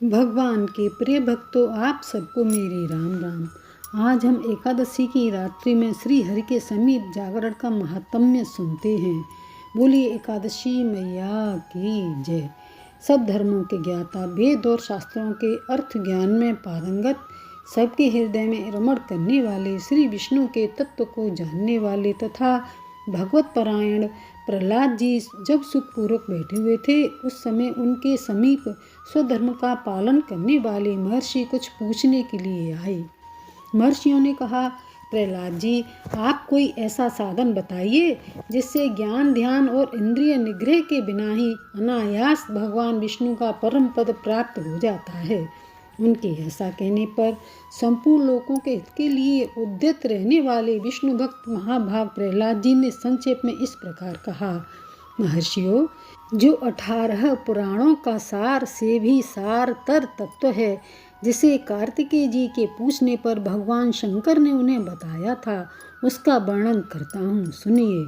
भगवान के प्रिय भक्तों, आप सबको मेरी राम राम। आज हम एकादशी की रात्रि में श्री हरि के समीप जागरण का महात्म्य सुनते हैं। बोलिए एकादशी मैया की जय। सब धर्मों के ज्ञाता, वेद और शास्त्रों के अर्थ ज्ञान में पारंगत, सबके हृदय में रमण करने वाले, श्री विष्णु के तत्व को जानने वाले तथा भगवत परायण प्रहलाद जी जब सुखपूर्वक बैठे हुए थे, उस समय उनके समीप स्वधर्म का पालन करने वाले महर्षि कुछ पूछने के लिए आए। महर्षियों ने कहा, प्रहलाद जी, आप कोई ऐसा साधन बताइए जिससे ज्ञान, ध्यान और इंद्रिय निग्रह के बिना ही अनायास भगवान विष्णु का परम पद प्राप्त हो जाता है। उनके ऐसा कहने पर संपूर्ण लोगों के हित के लिए उद्यत रहने वाले विष्णु भक्त महाभाग प्रहलाद जी ने संक्षेप में इस प्रकार कहा, महर्षियों, जो 18 पुराणों का सार से भी सार तर तत्व है, जिसे कार्तिकेय जी के पूछने पर भगवान शंकर ने उन्हें बताया था, उसका वर्णन करता हूँ, सुनिए।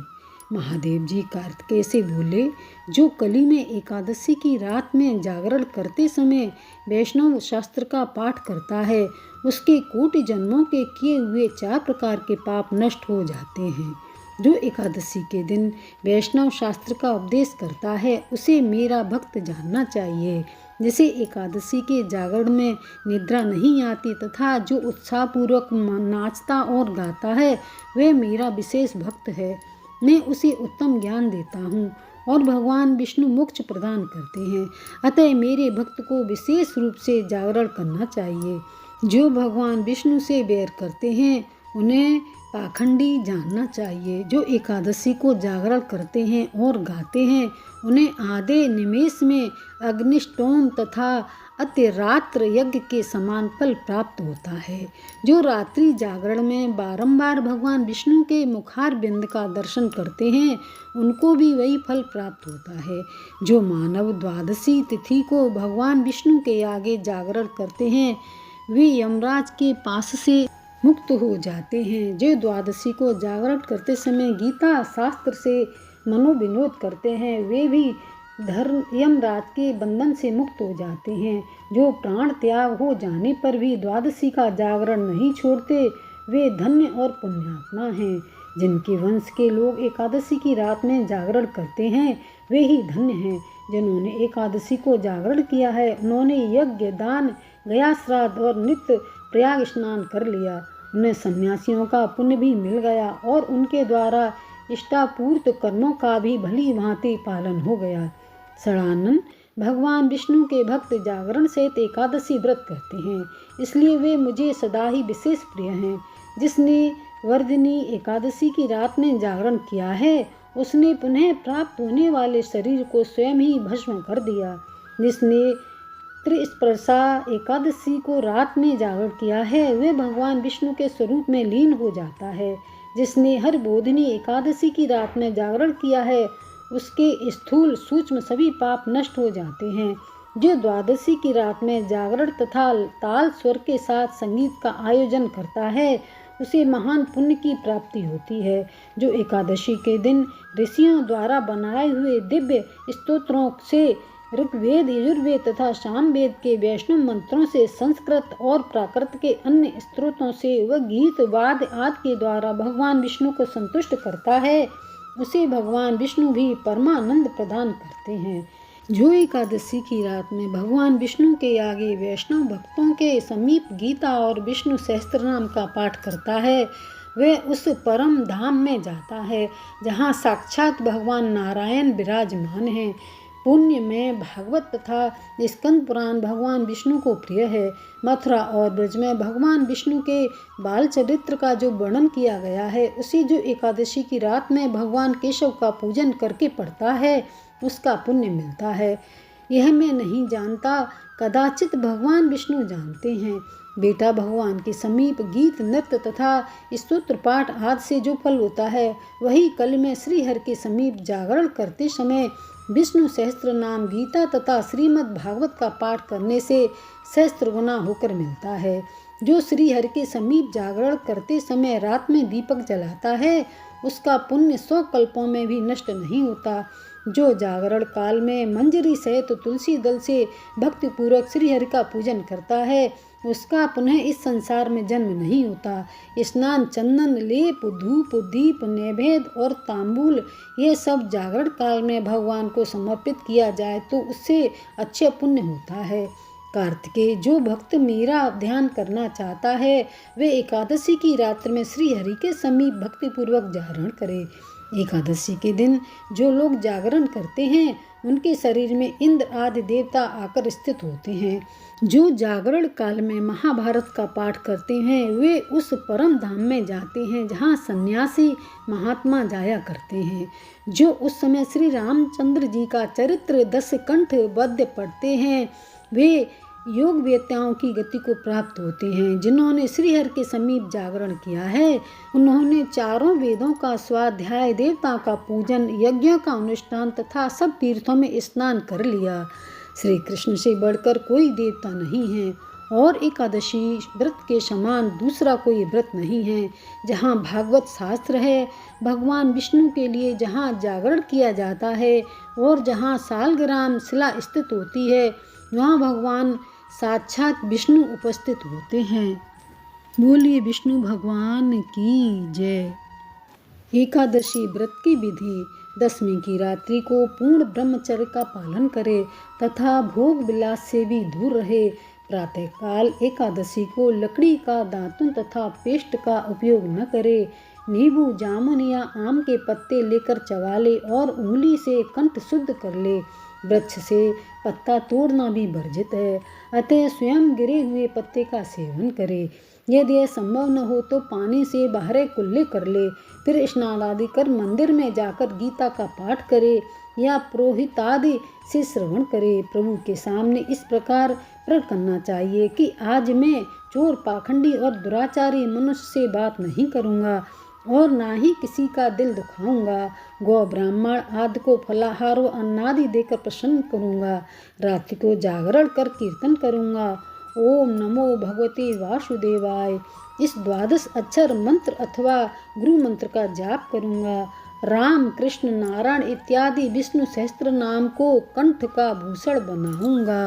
महादेव जी कार्तिकेय से बोले, जो कली में एकादशी की रात में जागरण करते समय वैष्णव शास्त्र का पाठ करता है, उसके कोटि जन्मों के किए हुए 4 प्रकार के पाप नष्ट हो जाते हैं। जो एकादशी के दिन वैष्णव शास्त्र का उपदेश करता है, उसे मेरा भक्त जानना चाहिए। जिसे एकादशी के जागरण में निद्रा नहीं आती तथा जो उत्साहपूर्वक नाचता और गाता है, वह मेरा विशेष भक्त है। मैं उसे उत्तम ज्ञान देता हूँ और भगवान विष्णु मोक्ष प्रदान करते हैं। अतः मेरे भक्त को विशेष रूप से जागरण करना चाहिए। जो भगवान विष्णु से बैर करते हैं, उन्हें पाखंडी जानना चाहिए। जो एकादशी को जागरण करते हैं और गाते हैं, उन्हें आधे निमेष में अग्निष्टोम तथा अतिरात्र यज्ञ के समान फल प्राप्त होता है। जो रात्रि जागरण में बारंबार भगवान विष्णु के मुखार बिंद का दर्शन करते हैं, उनको भी वही फल प्राप्त होता है। जो मानव द्वादशी तिथि को भगवान विष्णु के आगे जागरण करते हैं, वे यमराज के पास से मुक्त हो जाते हैं। जो द्वादशी को जागरण करते समय गीता शास्त्र से मनोविनोद करते हैं, वे भी यमराज के बंधन से मुक्त हो जाते हैं। जो प्राण त्याग हो जाने पर भी द्वादशी का जागरण नहीं छोड़ते, वे धन्य और पुण्यात्मा हैं। जिनके वंश के लोग एकादशी की रात में जागरण करते हैं, वे ही धन्य हैं। जिन्होंने एकादशी को जागरण किया है, उन्होंने यज्ञ, दान, गया श्राद्ध और नित्य प्रयाग स्नान कर लिया। उन्हें सन्यासियों का पुण्य भी मिल गया और उनके द्वारा इष्टापूर्त कर्मों का भी भली भांति पालन हो गया। सड़ानन, भगवान विष्णु के भक्त जागरण सहित एकादशी व्रत करते हैं, इसलिए वे मुझे सदा ही विशेष प्रिय हैं। जिसने वर्धिनी एकादशी की रात में जागरण किया है, उसने पुनः प्राप्त होने वाले शरीर को स्वयं ही भस्म कर दिया। जिसने त्रिस्पर्शा एकादशी को रात में जागरण किया है, वे भगवान विष्णु के स्वरूप में लीन हो जाता है। जिसने हर बोधिनी एकादशी की रात में जागरण किया है, उसके स्थूल सूक्ष्म सभी पाप नष्ट हो जाते हैं। जो द्वादशी की रात में जागरण तथा ताल स्वर के साथ संगीत का आयोजन करता है, उसे महान पुण्य की प्राप्ति होती है। जो एकादशी के दिन ऋषियों द्वारा बनाए हुए दिव्य स्तोत्रों से, ऋग्वेद, यजुर्वेद तथा सामवेद के वैष्णव मंत्रों से, संस्कृत और प्राकृत के अन्य स्त्रोतों से व गीत वाद्य आदि के द्वारा भगवान विष्णु को संतुष्ट करता है, उसे भगवान विष्णु भी परमानंद प्रदान करते हैं। जो एकादशी की रात में भगवान विष्णु के आगे वैष्णव भक्तों के समीप गीता और विष्णु सहस्त्रनाम का पाठ करता है, वह उस परम धाम में जाता है जहाँ साक्षात भगवान नारायण विराजमान हैं। पुण्य में भागवत तथा स्कंद पुराण भगवान विष्णु को प्रिय है। मथुरा और ब्रज में भगवान विष्णु के बाल चरित्र का जो वर्णन किया गया है, उसी जो एकादशी की रात में भगवान केशव का पूजन करके पढ़ता है, उसका पुण्य मिलता है। यह मैं नहीं जानता, कदाचित भगवान विष्णु जानते हैं। बेटा भगवान के समीप गीत, नृत्य तथा स्तोत्र पाठ आदि से जो फल होता है, वही कल में श्री हरि के समीप जागरण करते समय विष्णु सहस्त्र नाम, गीता तथा श्रीमद् भागवत का पाठ करने से सहस्त्र गुना होकर मिलता है। जो श्री हरि के समीप जागरण करते समय रात में दीपक जलाता है, उसका पुण्य 100 कल्पों में भी नष्ट नहीं होता। जो जागरण काल में मंजरी सहित तुलसी दल से भक्तिपूर्वक श्रीहरि का पूजन करता है उसका पुनः इस संसार में जन्म नहीं होता। स्नान, चंदन, लेप, धूप, दीप, नैवेद्य और तांबूल ये सब जागरण काल में भगवान को समर्पित किया जाए तो उससे अच्छे पुण्य होता है। कार्तिकेय, जो भक्त मेरा ध्यान करना चाहता है वे एकादशी की रात्रि में श्री हरि के समीप भक्तिपूर्वक जागरण करे। एकादशी के दिन जो लोग जागरण करते हैं उनके शरीर में इंद्र आदि देवता आकर स्थित होते हैं। जो जागरण काल में महाभारत का पाठ करते हैं वे उस परम धाम में जाते हैं जहाँ सन्यासी महात्मा जाया करते हैं। जो उस समय श्री रामचंद्र जी का चरित्र 10 कंठ पद्य पढ़ते हैं वे योग वेत्ताओं की गति को प्राप्त होते हैं। जिन्होंने श्रीहरि के समीप जागरण किया है उन्होंने चारों वेदों का स्वाध्याय, देवता का पूजन, यज्ञों का अनुष्ठान तथा सब तीर्थों में स्नान कर लिया। श्री कृष्ण से बढ़कर कोई देवता नहीं है और एकादशी व्रत के समान दूसरा कोई व्रत नहीं है। जहाँ भागवत शास्त्र है, भगवान विष्णु के लिए जहाँ जागरण किया जाता है और जहाँ सालग्राम शिला स्थित होती है वहाँ भगवान साक्षात विष्णु उपस्थित होते हैं। बोलिए विष्णु भगवान की जय। एकादशी व्रत की विधि। दशमी की रात्रि को पूर्ण ब्रह्मचर्य का पालन करे तथा भोग विलास से भी दूर रहे। प्रातःकाल एकादशी को लकड़ी का दातुन तथा पेस्ट का उपयोग न करे। नींबू, जामुन या आम के पत्ते लेकर चबा ले और उंगली से कंठ शुद्ध कर ले। वृक्ष से पत्ता तोड़ना भी वर्जित है, अतः स्वयं गिरे हुए पत्ते का सेवन करे। यदि यह संभव न हो तो पानी से बाहर कुल्ले कर ले, फिर स्नान आदि कर मंदिर में जाकर गीता का पाठ करे या पुरोहित आदि से श्रवण करे। प्रभु के सामने इस प्रकार प्रण करना चाहिए कि आज मैं चोर, पाखंडी और दुराचारी मनुष्य से बात नहीं करूँगा और ना ही किसी का दिल दुखाऊंगा। गौ, ब्राह्मण आदि को फलाहार व अन्नादि देकर प्रसन्न करूंगा। रात्रि को जागरण कर कीर्तन करूंगा। ओम नमो भगवते वासुदेवाय इस 12 अक्षर मंत्र अथवा गुरु मंत्र का जाप करूंगा। राम, कृष्ण, नारायण इत्यादि विष्णु सहस्त्र नाम को कंठ का भूषण बनाऊंगा।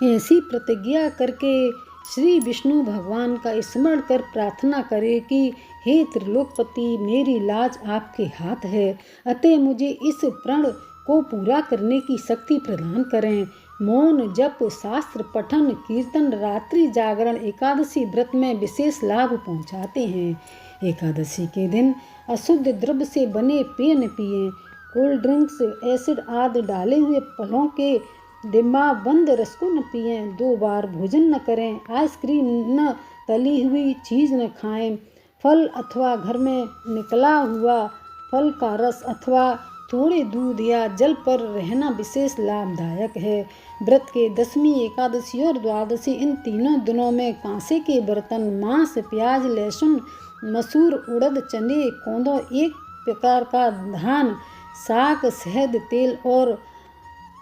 ऐसी प्रतिज्ञा करके श्री विष्णु भगवान का स्मरण कर प्रार्थना करे कि हे त्रिलोकपति, मेरी लाज आपके हाथ है, अतः मुझे इस प्रण को पूरा करने की शक्ति प्रदान करें। मौन, जप, शास्त्र पठन, कीर्तन, रात्रि जागरण एकादशी व्रत में विशेष लाभ पहुंचाते हैं। एकादशी के दिन अशुद्ध द्रव्य से बने पेय न पिएं। कोल्ड ड्रिंक्स, एसिड आदि डाले हुए फलों के डिब्बा बंद रसको न पिएं। 2 बार भोजन न करें। आइसक्रीम न, तली हुई चीज़ न खाएं। फल अथवा घर में निकला हुआ फल का रस अथवा थोड़े दूध या जल पर रहना विशेष लाभदायक है। व्रत के दशमी, एकादशी और द्वादशी इन तीनों दिनों में कांसे के बर्तन, मांस, प्याज, लहसुन, मसूर, उड़द, चने, कोंदो, एक प्रकार का धान, साग, शहद, तेल और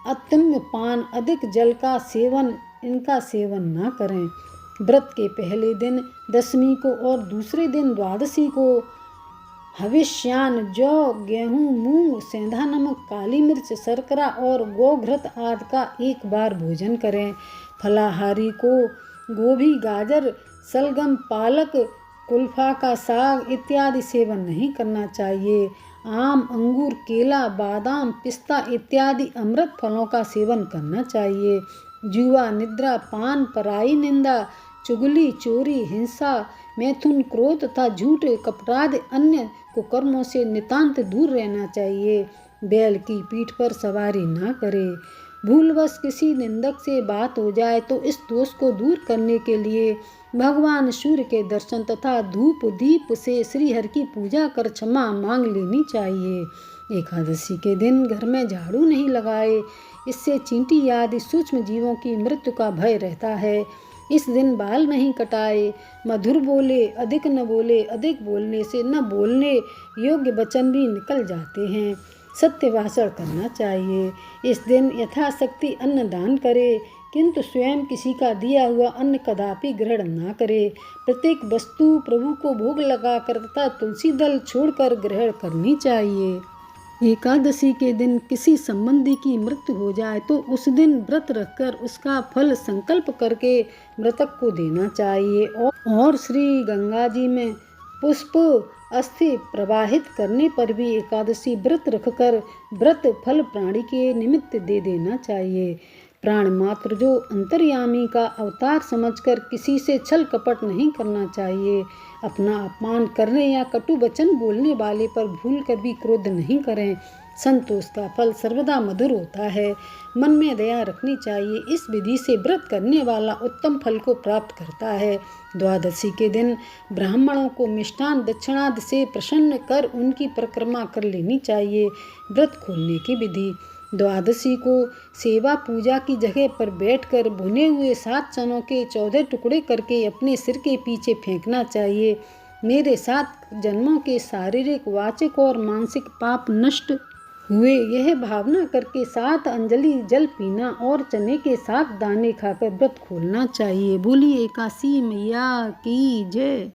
अत्यम्य पान, अधिक जल का सेवन, इनका सेवन न करें। व्रत के पहले दिन दशमी को और दूसरे दिन द्वादशी को हविष्यान, जौ, गेहूँ, मूंग, सेंधा नमक, काली मिर्च, शर्करा और गोघृत आदि का 1 बार भोजन करें। फलाहारी को गोभी, गाजर, सलगम, पालक, कुल्फा का साग इत्यादि सेवन नहीं करना चाहिए। आम, अंगूर, केला, बादाम, पिस्ता इत्यादि अमृत फलों का सेवन करना चाहिए। जुआ, निद्रा, पान, पराई निंदा, चुगली, चोरी, हिंसा, मैथुन, क्रोध तथा झूठ, कपटादि अन्य कुकर्मों से नितांत दूर रहना चाहिए। बैल की पीठ पर सवारी ना करे। भूलवश किसी निंदक से बात हो जाए तो इस दोष को दूर करने के लिए भगवान सूर्य के दर्शन तथा धूप दीप से श्री हरि की पूजा कर क्षमा मांग लेनी चाहिए। एकादशी के दिन घर में झाड़ू नहीं लगाए, इससे चींटी आदि सूक्ष्म जीवों की मृत्यु का भय रहता है। इस दिन बाल नहीं कटाए। मधुर बोले, अधिक न बोले। अधिक बोलने से न बोलने योग्य वचन भी निकल जाते हैं। सत्य भाषण करना चाहिए। इस दिन यथाशक्ति अन्न दान करे, किंतु स्वयं किसी का दिया हुआ अन्न कदापि ग्रहण ना करे। प्रत्येक वस्तु प्रभु को भोग लगाकर तथा तुलसी दल छोड़कर ग्रहण करनी चाहिए। एकादशी के दिन किसी संबंधी की मृत्यु हो जाए तो उस दिन व्रत रखकर उसका फल संकल्प करके मृतक को देना चाहिए। और श्री गंगा जी में पुष्प अस्थि प्रवाहित करने पर भी एकादशी व्रत रखकर व्रत फल प्राणी के निमित्त दे देना चाहिए। प्राण मात्र जो अंतर्यामी का अवतार समझकर किसी से छल कपट नहीं करना चाहिए। अपना अपमान करने या कटु वचन बोलने वाले पर भूल कर भी क्रोध नहीं करें। संतोष का फल सर्वदा मधुर होता है। मन में दया रखनी चाहिए। इस विधि से व्रत करने वाला उत्तम फल को प्राप्त करता है। द्वादशी के दिन ब्राह्मणों को मिष्टान दक्षिणादि से प्रसन्न कर उनकी परिक्रमा कर लेनी चाहिए। व्रत खोलने की विधि। द्वादशी को सेवा पूजा की जगह पर बैठकर भुने हुए 7 चनों के 14 टुकड़े करके अपने सिर के पीछे फेंकना चाहिए। मेरे 7 जन्मों के शारीरिक, वाचिक और मानसिक पाप नष्ट हुए, यह भावना करके 7 अंजलि जल पीना और चने के 7 दाने खाकर व्रत खोलना चाहिए। बोलिए काशी मैया की जय।